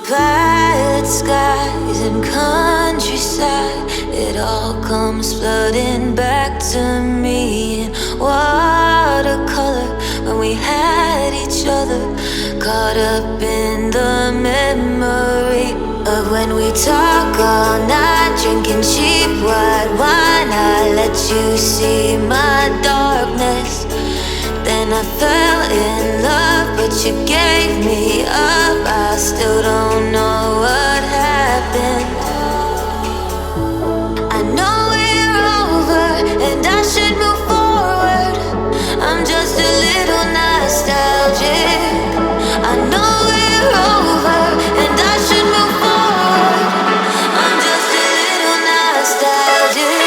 Violet skies and countryside, it all comes flooding back to me in watercolor. When we had each other, caught up in the memory of when we talk all night, drinking cheap white wine. I let you see my darkness. Then I fell in love, but you gave me up. I still don't know what happened. I know we're over and I should move forward. I'm just a little nostalgic. I know we're over and I should move forward. I'm just a little nostalgic.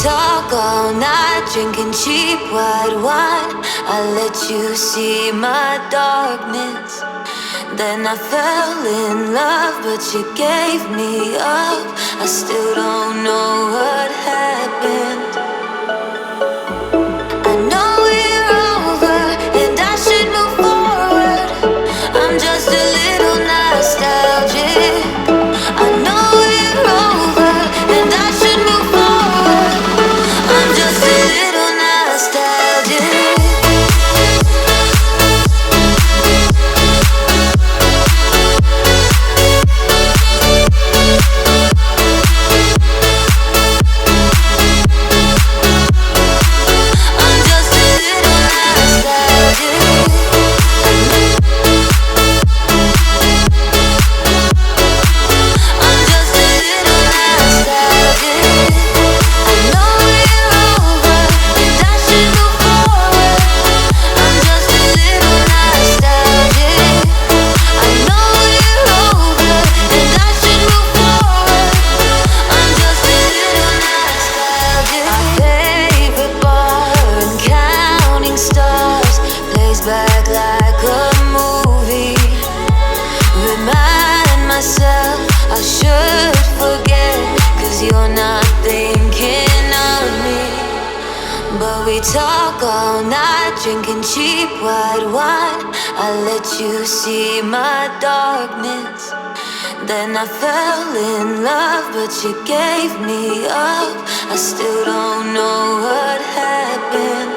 Talk all night, drinking cheap white wine. I let you see my darkness. Then I fell in love, but you gave me up. I still don't know what happened. I know we're over and I should move forward. I'm just a little nostalgic. I know we're over and I should move forward. I'm just a little nostalgic. Talk all night, drinking cheap white wine. I let you see my darkness. Then I fell in love, but you gave me up. I still don't know what happened.